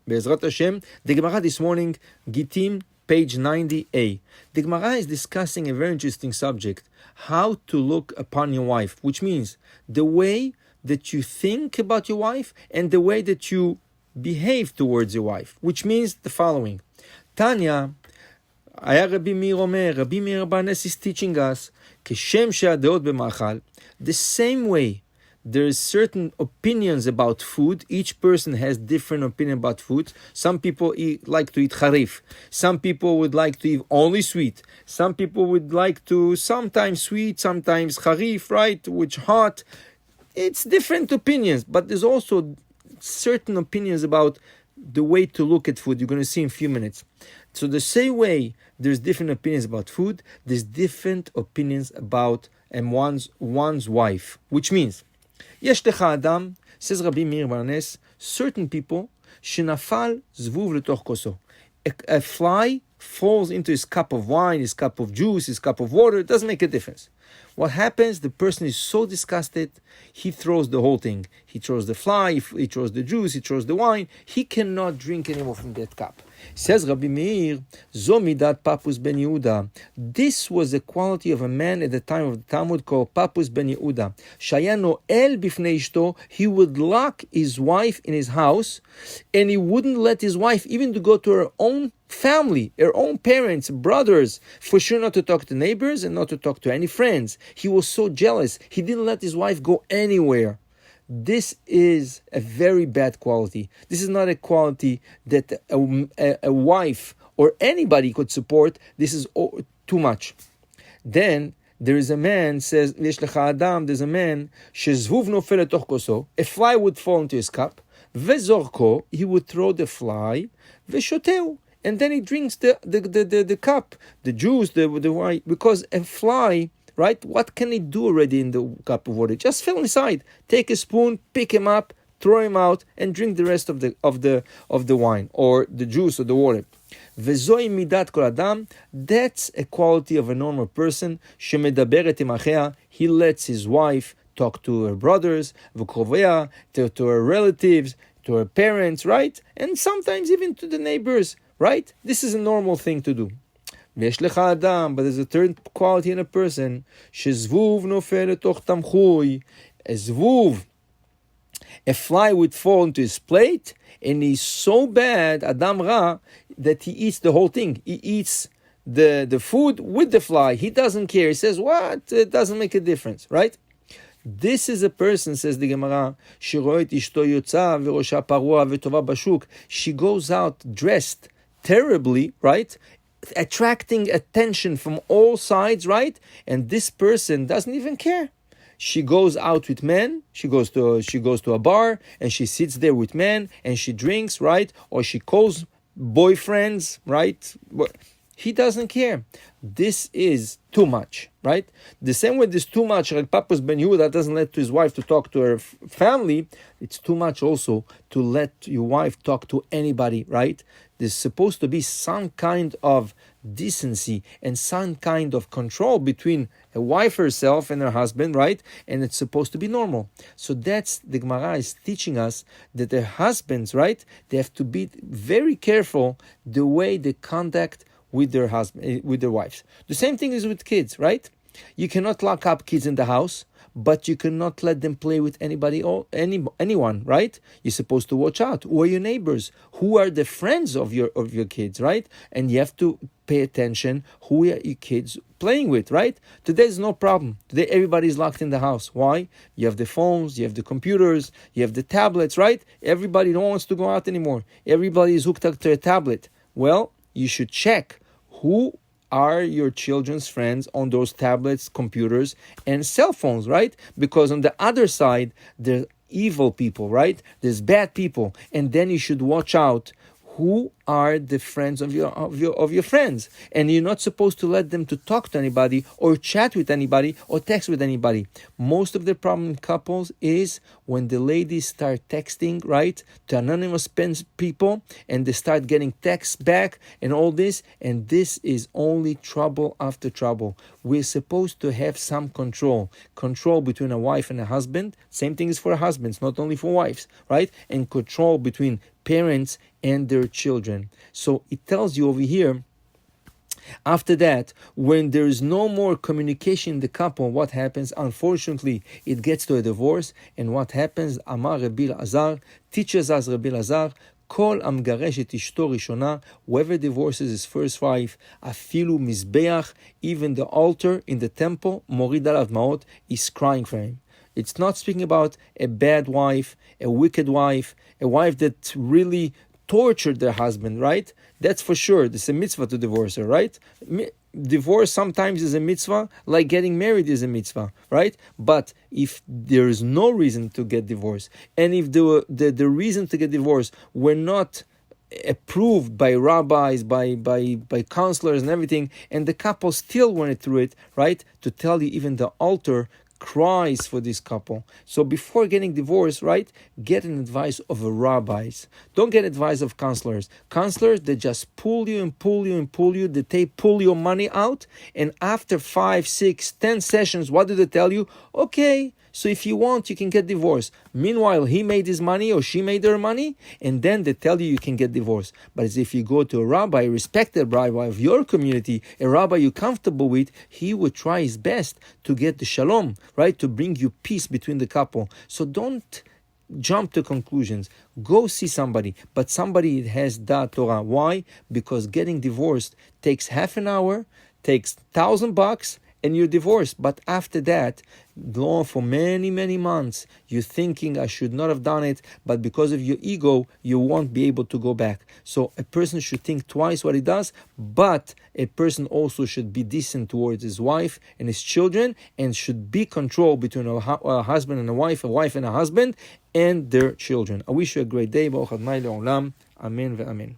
Be'ezrat Hashem, the Gemara this morning, Gittin, page 90a. The Gemara is discussing a very interesting subject, how to look upon your wife, which means the way that you think about your wife and the way that you behave towards your wife, which means the following. Tanya, Rabbi Meir Barnes is teaching us, Keshem she'adeot b'machal, the same way there is certain opinions about food. Each person has different opinion about food. Some people like to eat harif. Some people would like to eat only sweet. Some people would like to sometimes sweet, sometimes harif, right? Which hot. It's different opinions, but there's also certain opinions about the way to look at food. You're going to see in a few minutes. So the same way there's different opinions about food, there's different opinions about one's wife, which means יש לך אדם, says Rabbi Meir Barnes, certain people, שנפל זבוב לתוך כוסו. A fly falls into his cup of wine, his cup of juice, his cup of water. It doesn't make a difference. What happens, the person is so disgusted, he throws the whole thing. He throws the fly, he throws the juice, he throws the wine. He cannot drink anymore from that cup. Says Rabbi Meir, Zo midat Papus ben Yehuda. This was the quality of a man at the time of the Talmud called Papus ben Yehuda. Shayano el bifnei ishto. He would lock his wife in his house, and he wouldn't let his wife even to go to her own family, her own parents, brothers, for sure not to talk to neighbors and not to talk to any friends. He was so jealous. He didn't let his wife go anywhere. This is a very bad quality. This is not a quality that a wife or anybody could support. This is too much. Then there is a man, says, there's a man, a fly would fall into his cup, he would throw the fly, and then he drinks the cup, the juice, the wine, because a fly, right? What can he do already in the cup of water? Just fell inside. Take a spoon, pick him up, throw him out, and drink the rest of the wine or the juice or the water. Vezoi midat kol adam. That's a quality of a normal person. Shemedaberet imachea. He lets his wife talk to her brothers, v'krovea, to her relatives, to her parents, right? And sometimes even to the neighbors, right? This is a normal thing to do. But there's a third quality in a person. שזבוב נופל לתוך תמחוי. A fly would fall into his plate, and he's so bad, Adam Ra, that he eats the whole thing. He eats the food with the fly. He doesn't care. He says, what? It doesn't make a difference, right? This is a person, says the Gemara, שרואה את אשתו יוצאה וראשה פרוע וטובה בשוק. She goes out dressed terribly, right? Attracting attention from all sides, right? And this person doesn't even care. She goes out with men. She goes to a bar and she sits there with men and she drinks, right? Or she calls boyfriends, right? He doesn't care. This is too much, right? The same way there's too much, like Papus ben Yehuda doesn't let his wife to talk to her family, it's too much also to let your wife talk to anybody, right? There's supposed to be some kind of decency and some kind of control between a wife herself and her husband, right? And it's supposed to be normal. So that's, the Gemara is teaching us that the husbands, right? They have to be very careful the way they conduct with their husband, with their wives. The same thing is with kids, right? You cannot lock up kids in the house, but you cannot let them play with anybody or anyone, right? You're supposed to watch out. Who are your neighbors? Who are the friends of your kids, right? And you have to pay attention who are your kids playing with, right? Today is no problem. Today everybody's locked in the house. Why? You have the phones, you have the computers, you have the tablets, right? Everybody don't wants to go out anymore. Everybody is hooked up to a tablet. Well, you should check who are your children's friends on those tablets, computers, and cell phones, right? Because on the other side, there's evil people, right? There's bad people. And then you should watch out who are the friends of your friends, and you're not supposed to let them to talk to anybody or chat with anybody or text with anybody. Most of the problem in couples is when the ladies start texting, right, to anonymous people, and they start getting texts back and all this, and this is only trouble after trouble. We're supposed to have some control between a wife and a husband. Same thing is for husbands, not only for wives, right? And control between parents and their children. So it tells you over here, after that, when there is no more communication in the couple, what happens? Unfortunately, it gets to a divorce. And what happens? Amar Rabbi Elazar, teaches us Rabbi Elazar, Kol המגרש את אשתו ראשונה, whoever divorces his first wife, אפילו מזבח, even the altar in the temple, מוריד עליו דמעות, is crying for him. It's not speaking about a bad wife, a wicked wife, a wife that really tortured their husband, right? That's for sure. It's a mitzvah to divorce her, right? Divorce sometimes is a mitzvah, like getting married is a mitzvah, right? But if there is no reason to get divorced, and if the reason to get divorced were not approved by rabbis, by counselors and everything, and the couple still went through it, right? To tell you, even the altar cries for this couple. So before getting divorced, right, get an advice of rabbis. Don't get advice of counselors. Counselors, they just pull you and pull you and pull you. They pull your money out, and after 5, 6, 10 sessions, what do they tell you? Okay, so if you want, you can get divorced. Meanwhile, he made his money or she made her money, and then they tell you can get divorced. But as if you go to a rabbi, a respected rabbi of your community, a rabbi you're comfortable with, he would try his best to get the shalom, right? To bring you peace between the couple. So don't jump to conclusions. Go see somebody, but somebody that has that Torah. Why? Because getting divorced takes half an hour, takes $1,000, and you're divorced. But after that, for many, many months, you're thinking, I should not have done it, but because of your ego, you won't be able to go back. So a person should think twice what he does, but a person also should be decent towards his wife and his children, and should be control between a husband and a wife and a husband, and their children. I wish you a great day. Baruch Adonai le'olam. Amen ve'amen.